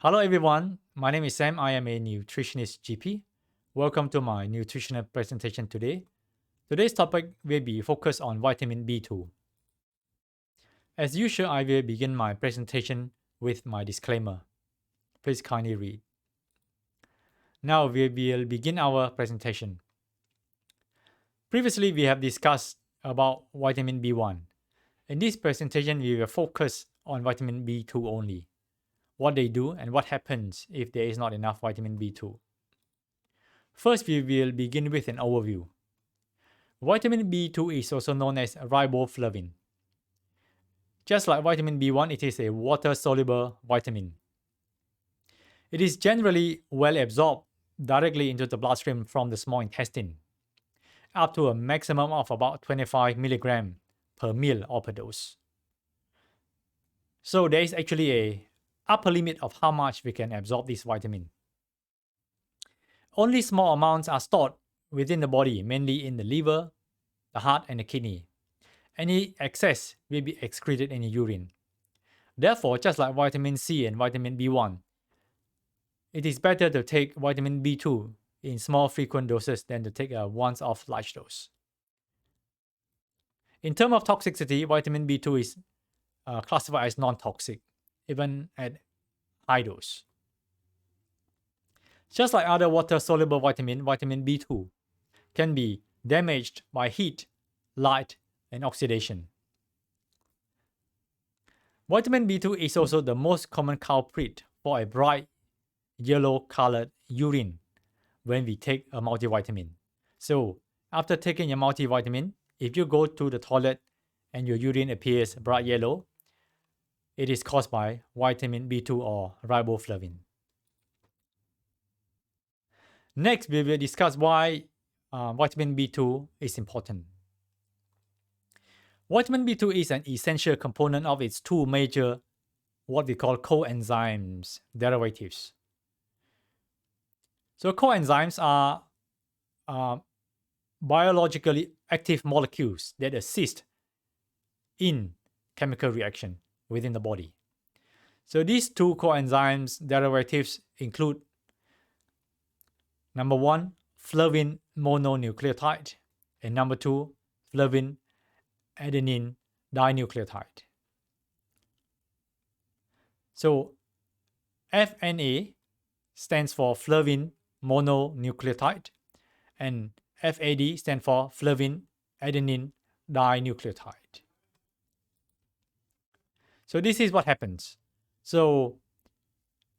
Hello everyone, my name is Sam. I am a nutritionist GP. Welcome to my nutritional presentation today. Today's topic will be focused on vitamin B2. As usual, I will begin my presentation with my disclaimer. Please kindly read. Now we will begin our presentation. Previously, we have discussed about vitamin B1. In this presentation, we will focus on vitamin B2 only, what they do and what happens if there is not enough vitamin B2. First, we will begin with an overview. Vitamin B2 is also known as riboflavin. Just like vitamin B1, it is a water-soluble vitamin. It is generally well absorbed directly into the bloodstream from the small intestine, up to a maximum of about 25 milligram per meal or per dose. So there is actually a upper limit of how much we can absorb this vitamin. Only small amounts are stored within the body, mainly in the liver, the heart, and the kidney. Any excess will be excreted in the urine. Therefore, just like vitamin C and vitamin B1, it is better to take vitamin B2 in small frequent doses than to take a once-off large dose. In terms of toxicity, vitamin B2 is classified as non-toxic, even at high dose. Just like other water-soluble vitamin B2 can be damaged by heat, light, and oxidation. Vitamin B2 is also the most common culprit for a bright yellow colored urine when we take a multivitamin. So, after taking a multivitamin, if you go to the toilet and your urine appears bright yellow, it is caused by vitamin B2 or riboflavin. Next, we will discuss why vitamin B2 is important. Vitamin B2 is an essential component of its two major, what we call coenzymes derivatives. So coenzymes are biologically active molecules that assist in chemical reaction within the body. So these two coenzymes derivatives include number 1, flavin mononucleotide, and number 2, flavin adenine dinucleotide. So FNA stands for flavin mononucleotide and FAD stands for flavin adenine dinucleotide. So this is what happens. So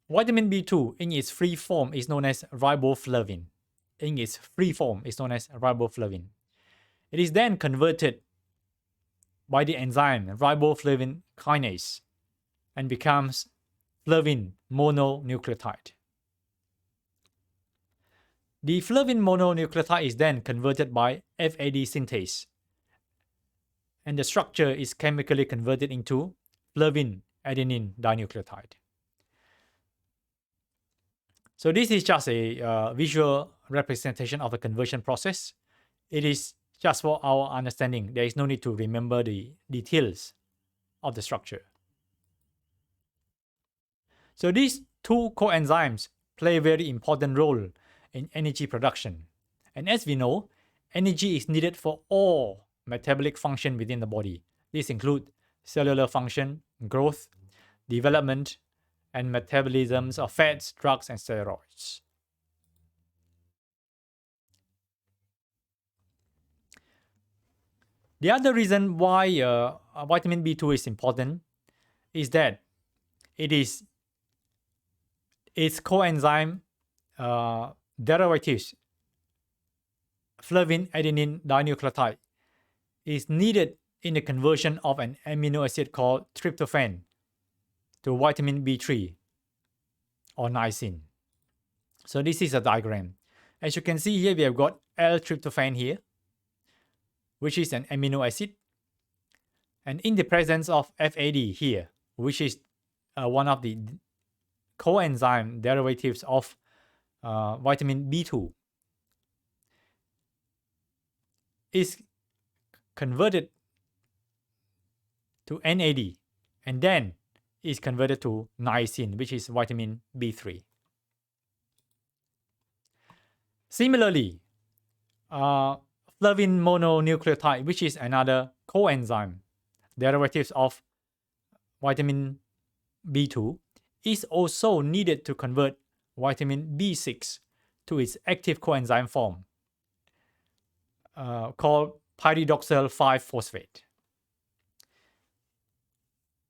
vitamin B2 in its free form is known as riboflavin. In its free form is known as riboflavin. It is then converted by the enzyme riboflavin kinase and becomes flavin mononucleotide. The flavin mononucleotide is then converted by FAD synthase, and the structure is chemically converted into flavin adenine dinucleotide. So this is just a visual representation of the conversion process. It is just for our understanding. There is no need to remember the details of the structure. So these two coenzymes play a very important role in energy production. And as we know, energy is needed for all metabolic function within the body. These include cellular function, growth, development, and metabolisms of fats, drugs, and steroids. The other reason why vitamin B2 is important is that its coenzyme derivatives, flavin adenine dinucleotide, is needed in the conversion of an amino acid called tryptophan to vitamin B3 or niacin. So this is a diagram. As you can see here, we have got L-tryptophan here, which is an amino acid. And in the presence of FAD here, which is one of the coenzyme derivatives of vitamin B2, is converted to NAD and then is converted to niacin, which is vitamin B3. Similarly, flavin mononucleotide, which is another coenzyme derivative of vitamin B2, is also needed to convert vitamin B6 to its active coenzyme form called pyridoxal 5-phosphate.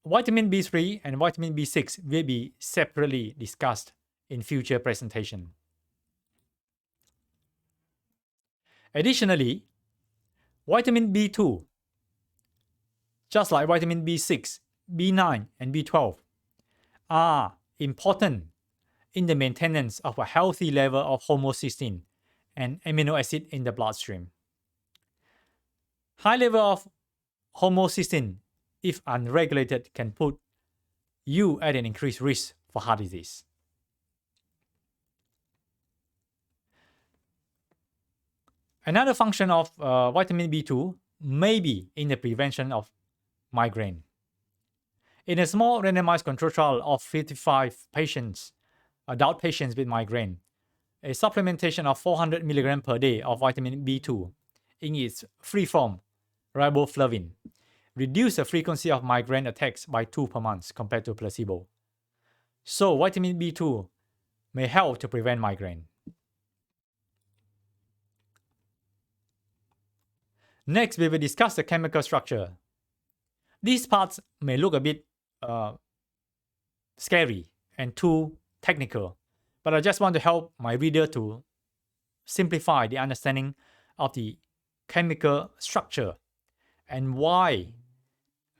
Vitamin B3 and vitamin B6 will be separately discussed in future presentation. Additionally, vitamin B2, just like vitamin B6, B9, and B12, are important in the maintenance of a healthy level of homocysteine and amino acid in the bloodstream. High level of homocysteine, if unregulated, can put you at an increased risk for heart disease. Another function of vitamin B2 may be in the prevention of migraine. In a small randomized control trial of 55 patients, adult patients with migraine, a supplementation of 400 mg per day of vitamin B2 in its free form, riboflavin, reduced the frequency of migraine attacks by 2 per month compared to placebo. So vitamin B2 may help to prevent migraine. Next, we will discuss the chemical structure. These parts may look a bit scary and too technical, but I just want to help my reader to simplify the understanding of the chemical structure and why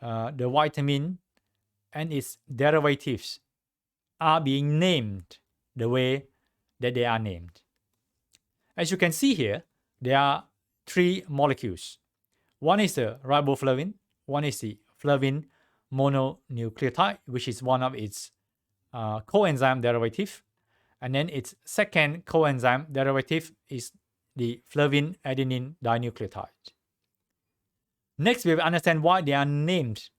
the vitamin and its derivatives are being named the way that they are named. As you can see here, there are 3 molecules. One is the riboflavin, one is the flavin mononucleotide, which is one of its coenzyme derivative, and then its second coenzyme derivative is the flavin adenine dinucleotide. Next, we will understand why they are named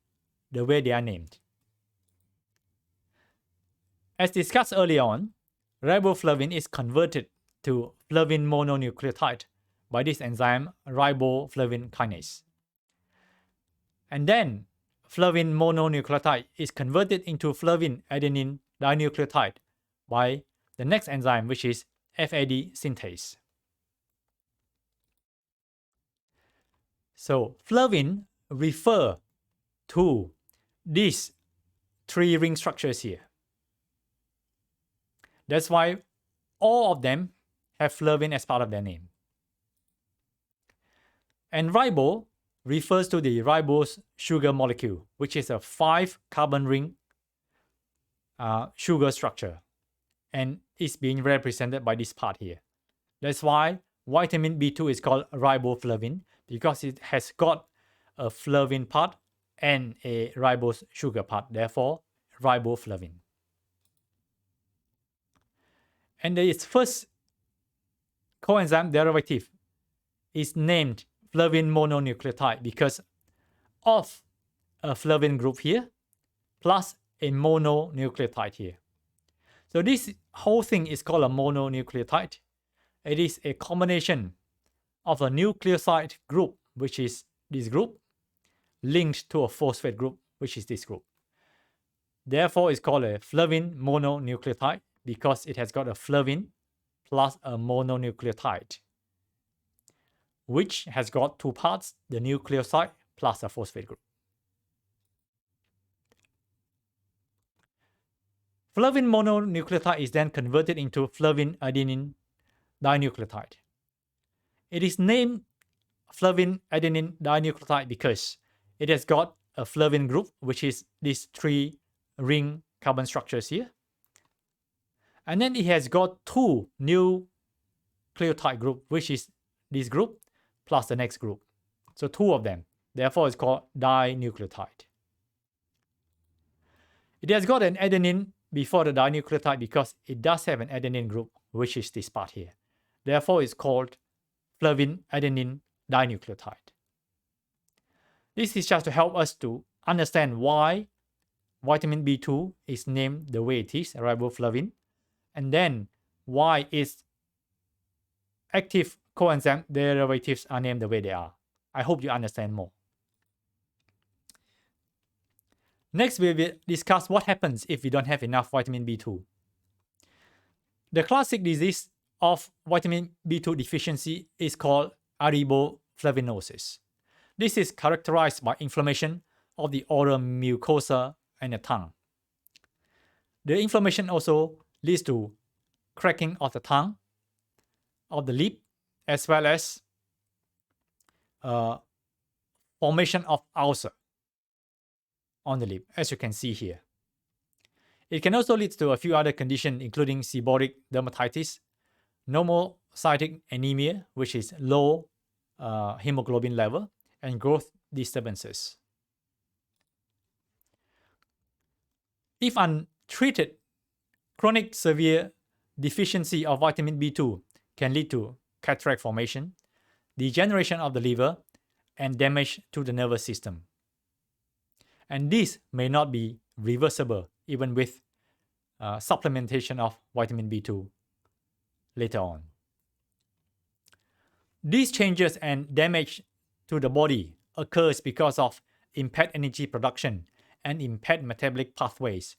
the way they are named. As discussed earlier on, riboflavin is converted to flavin mononucleotide by this enzyme riboflavin kinase. And then flavin mononucleotide is converted into flavin adenine dinucleotide by the next enzyme, which is FAD synthase. So flavin refer to these 3 ring structures here. That's why all of them have flavin as part of their name. And ribo refers to the ribose sugar molecule, which is a 5-carbon ring sugar structure, and is being represented by this part here. That's why vitamin B2 is called riboflavin, because it has got a flavin part and a ribose sugar part, therefore riboflavin. And its first coenzyme derivative is named flavin mononucleotide because of a flavin group here plus a mononucleotide here. So this whole thing is called a mononucleotide. It is a combination of a nucleoside group, which is this group, linked to a phosphate group, which is this group. Therefore, it's called a flavin mononucleotide because it has got a flavin plus a mononucleotide, which has got 2 parts, the nucleoside plus a phosphate group. Flavin mononucleotide is then converted into flavin adenine dinucleotide. It is named flavin adenine dinucleotide because it has got a flavin group, which is these 3 ring carbon structures here. And then it has got 2 nucleotide group, which is this group plus the next group. So 2 of them. Therefore, it's called dinucleotide. It has got an adenine before the dinucleotide because it does have an adenine group, which is this part here. Therefore, it's called flavin adenine dinucleotide. This is just to help us to understand why vitamin B2 is named the way it is, riboflavin, and then why its active coenzyme derivatives are named the way they are. I hope you understand more. Next, we will discuss what happens if we don't have enough vitamin B2. The classic disease of vitamin B2 deficiency is called araboflavinosis. This is characterized by inflammation of the oral mucosa and the tongue. The inflammation also leads to cracking of the tongue, of the lip, as well as formation of ulcer on the lip, as you can see here. It can also lead to a few other conditions, including seborrheic dermatitis, pneumocytic anemia, which is low hemoglobin level, and growth disturbances. If untreated, chronic severe deficiency of vitamin B2 can lead to cataract formation, degeneration of the liver, and damage to the nervous system. And this may not be reversible even with supplementation of vitamin B2 later on. These changes and damage to the body occurs because of impaired energy production and impaired metabolic pathways,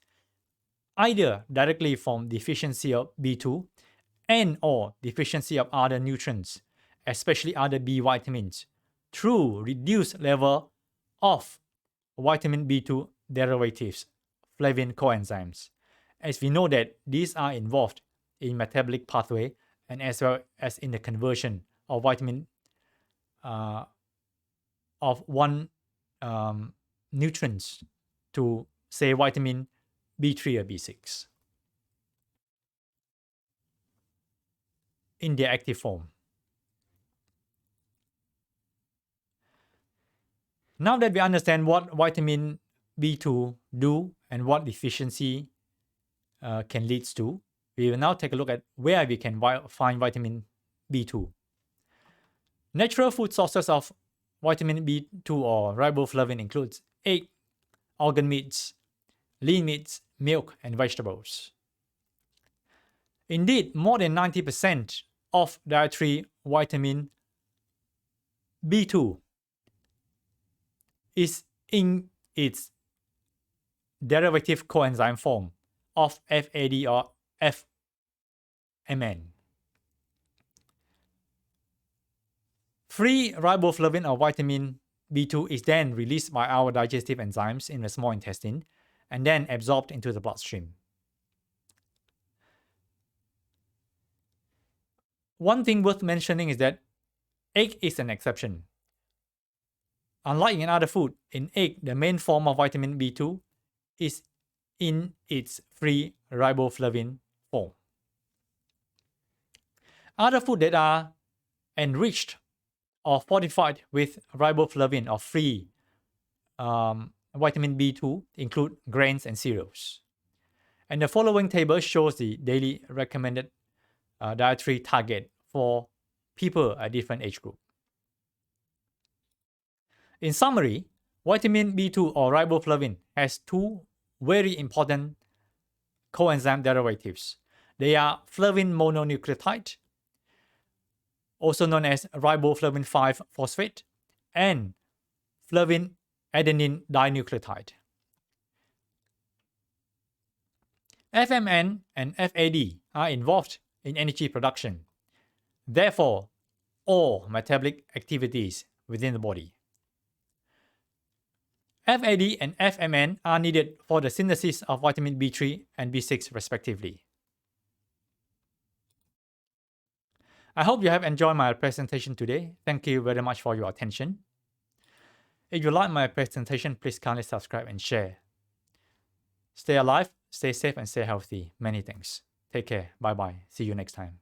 either directly from deficiency of B2 and or deficiency of other nutrients, especially other B vitamins, through reduced level of vitamin B2 derivatives, flavin coenzymes, as we know that these are involved in metabolic pathway and as well as in the conversion of vitamin of one nutrients to, say, vitamin B3 or B6 in their active form. Now that we understand what vitamin B2 do and what deficiency can lead to, we will now take a look at where we can find vitamin B2. Natural food sources of vitamin B2 or riboflavin includes egg, organ meats, lean meats, milk, and vegetables. Indeed, more than 90% of dietary vitamin B2 is in its derivative coenzyme form of FAD or FMN. Free riboflavin or vitamin B2 is then released by our digestive enzymes in the small intestine and then absorbed into the bloodstream. One thing worth mentioning is that egg is an exception. Unlike in other food, in egg, the main form of vitamin B2 is in its free riboflavin form. Other food that are enriched or fortified with riboflavin or free vitamin B2 include grains and cereals. And the following table shows the daily recommended dietary target for people at different age group. In summary, vitamin B2 or riboflavin has two very important coenzyme derivatives. They are flavin mononucleotide, also known as riboflavin 5-phosphate, and flavin adenine dinucleotide. FMN and FAD are involved in energy production, therefore all metabolic activities within the body. FAD and FMN are needed for the synthesis of vitamin B3 and B6 respectively. I hope you have enjoyed my presentation today. Thank you very much for your attention. If you like my presentation, please kindly subscribe and share. Stay alive, stay safe, and stay healthy. Many thanks. Take care. Bye-bye. See you next time.